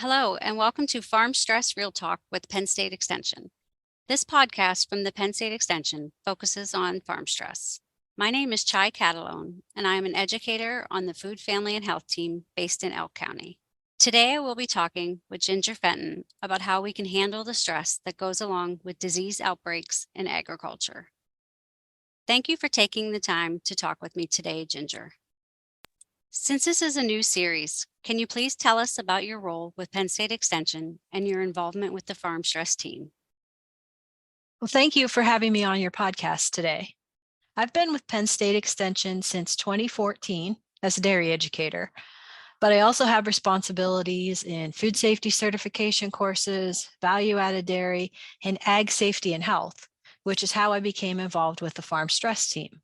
Hello, and welcome to Farm Stress Real Talk with Penn State Extension. This podcast from the Penn State Extension focuses on farm stress. My name is Chai Catalone, and I am an educator on the Food, Family, and Health team based in Elk County. Today, I will be talking with Ginger Fenton about how we can handle the stress that goes along with disease outbreaks in agriculture. Thank you for taking the time to talk with me today, Ginger. Since this is a new series, can you please tell us about your role with Penn State Extension and your involvement with the Farm Stress team? Well, thank you for having me on your podcast today. I've been with Penn State Extension since 2014 as a dairy educator, but I also have responsibilities in food safety certification courses, value-added dairy, and ag safety and health, which is how I became involved with the Farm Stress team.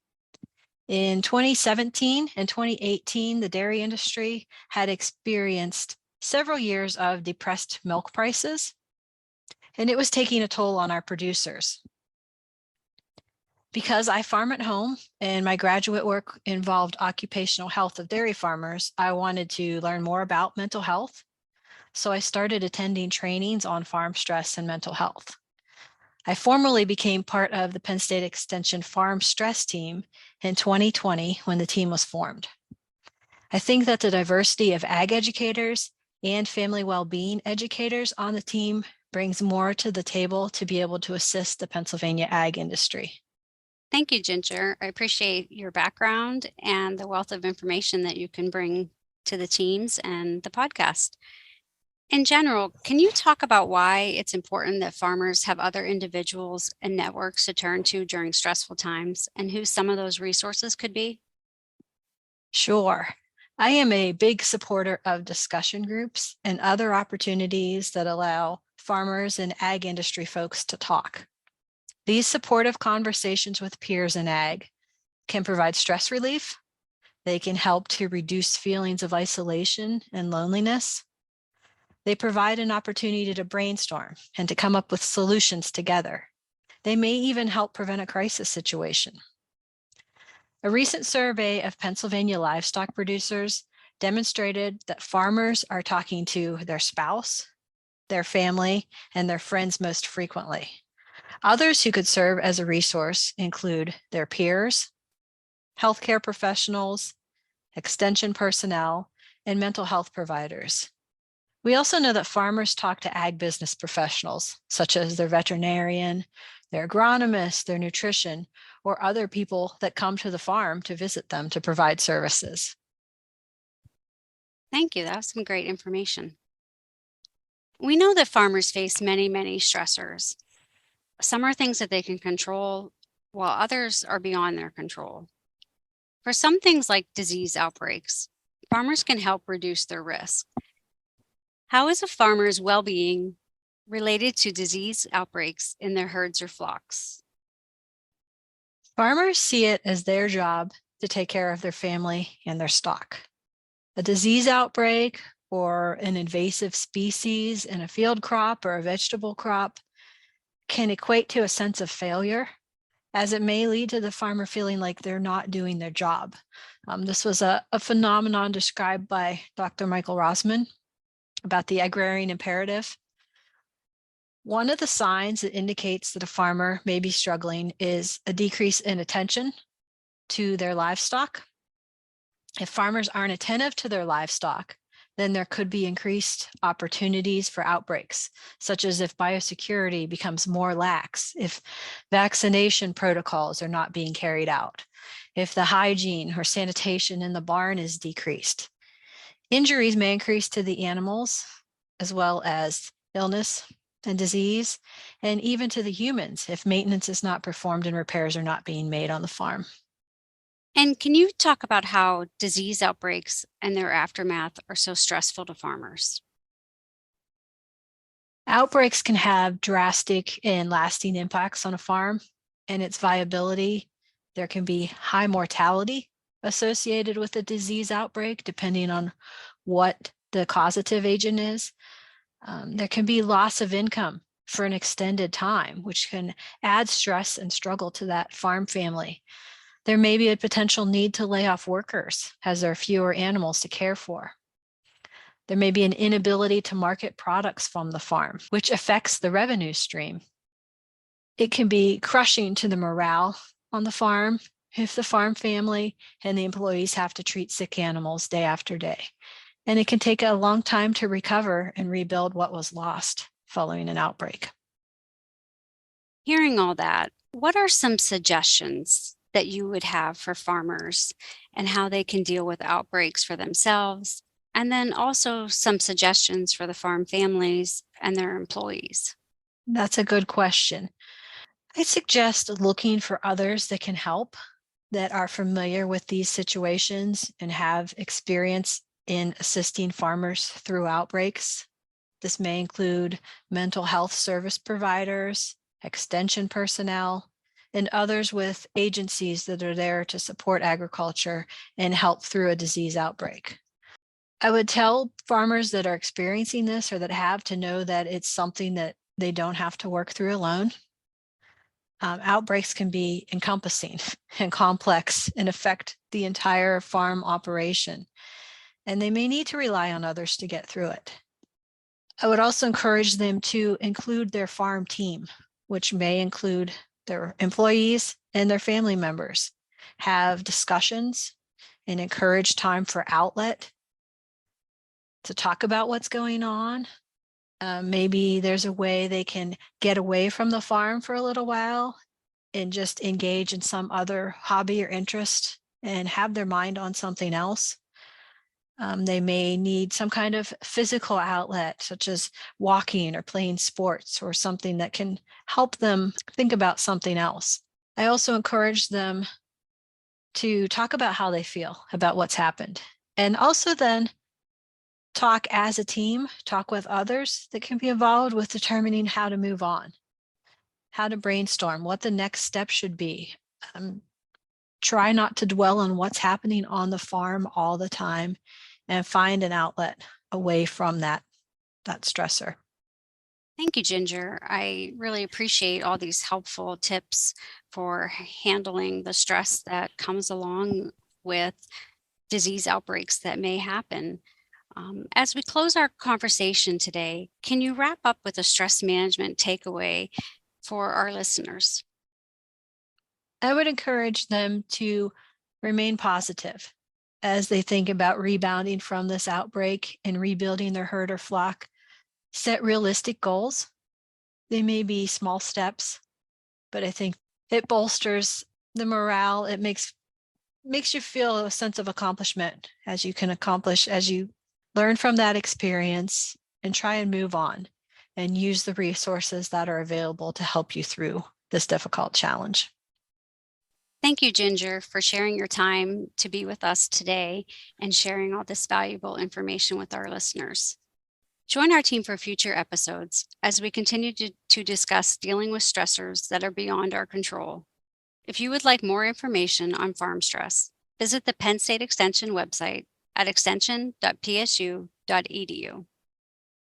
In 2017 and 2018, the dairy industry had experienced several years of depressed milk prices, and it was taking a toll on our producers. Because I farm at home and my graduate work involved occupational health of dairy farmers, I wanted to learn more about mental health. So I started attending trainings on farm stress and mental health. I formally became part of the Penn State Extension Farm Stress team in 2020 when the team was formed. I think that the diversity of ag educators and family well-being educators on the team brings more to the table to be able to assist the Pennsylvania ag industry. Thank you, Ginger. I appreciate your background and the wealth of information that you can bring to the teams and the podcast. In general, can you talk about why it's important that farmers have other individuals and networks to turn to during stressful times and who some of those resources could be? Sure. I am a big supporter of discussion groups and other opportunities that allow farmers and ag industry folks to talk. These supportive conversations with peers in ag can provide stress relief. They can help to reduce feelings of isolation and loneliness. They provide an opportunity to brainstorm and to come up with solutions together. They may even help prevent a crisis situation. A recent survey of Pennsylvania livestock producers demonstrated that farmers are talking to their spouse, their family, and their friends most frequently. Others who could serve as a resource include their peers, healthcare professionals, extension personnel, and mental health providers. We also know that farmers talk to ag business professionals, such as their veterinarian, their agronomist, their nutrition, or other people that come to the farm to visit them to provide services. Thank you. That was some great information. We know that farmers face many stressors. Some are things that they can control, while others are beyond their control. For some things like disease outbreaks, farmers can help reduce their risk. How is a farmer's well-being related to disease outbreaks in their herds or flocks? Farmers see it as their job to take care of their family and their stock. A disease outbreak or an invasive species in a field crop or a vegetable crop can equate to a sense of failure, as it may lead to the farmer feeling like they're not doing their job. This was a phenomenon described by Dr. Michael Rosman about the agrarian imperative. One of the signs that indicates that a farmer may be struggling is a decrease in attention to their livestock. If farmers aren't attentive to their livestock, then there could be increased opportunities for outbreaks, such as if biosecurity becomes more lax, if vaccination protocols are not being carried out, if the hygiene or sanitation in the barn is decreased. Injuries may increase to the animals, as well as illness and disease, and even to the humans if maintenance is not performed and repairs are not being made on the farm. And can you talk about how disease outbreaks and their aftermath are so stressful to farmers? Outbreaks can have drastic and lasting impacts on a farm and its viability. There can be high mortality associated with a disease outbreak, depending on what the causative agent is. There can be loss of income for an extended time, which can add stress and struggle to that farm family. There may be a potential need to lay off workers as there are fewer animals to care for. There may be an inability to market products from the farm, which affects the revenue stream. It can be crushing to the morale on the farm if the farm family and the employees have to treat sick animals day after day. And it can take a long time to recover and rebuild what was lost following an outbreak. Hearing all that, what are some suggestions that you would have for farmers and how they can deal with outbreaks for themselves? And then also some suggestions for the farm families and their employees. That's a good question. I suggest looking for others that can help, that are familiar with these situations and have experience in assisting farmers through outbreaks. This may include mental health service providers, extension personnel, and others with agencies that are there to support agriculture and help through a disease outbreak. I would tell farmers that are experiencing this or that have to know that it's something that they don't have to work through alone. Outbreaks can be encompassing and complex and affect the entire farm operation, and they may need to rely on others to get through it. I would also encourage them to include their farm team, which may include their employees and their family members. Have discussions and encourage time for outlet to talk about what's going on. Maybe there's a way they can get away from the farm for a little while and just engage in some other hobby or interest and have their mind on something else. They may need some kind of physical outlet, such as walking or playing sports or something that can help them think about something else. I also encourage them to talk about how they feel about what's happened, and also then talk as a team, talk with others that can be involved with determining how to move on, how to brainstorm what the next step should be. Try not to dwell on what's happening on the farm all the time and find an outlet away from that stressor. Thank you, Ginger. I really appreciate all these helpful tips for handling the stress that comes along with disease outbreaks that may happen. As we close our conversation today, can you wrap up with a stress management takeaway for our listeners? I would encourage them to remain positive as they think about rebounding from this outbreak and rebuilding their herd or flock. Set realistic goals. They may be small steps, but I think it bolsters the morale. It makes you feel a sense of accomplishment as you can accomplish, as you learn from that experience and try and move on and use the resources that are available to help you through this difficult challenge. Thank you, Ginger, for sharing your time to be with us today and sharing all this valuable information with our listeners. Join our team for future episodes as we continue to discuss dealing with stressors that are beyond our control. If you would like more information on farm stress, visit the Penn State Extension website at extension.psu.edu.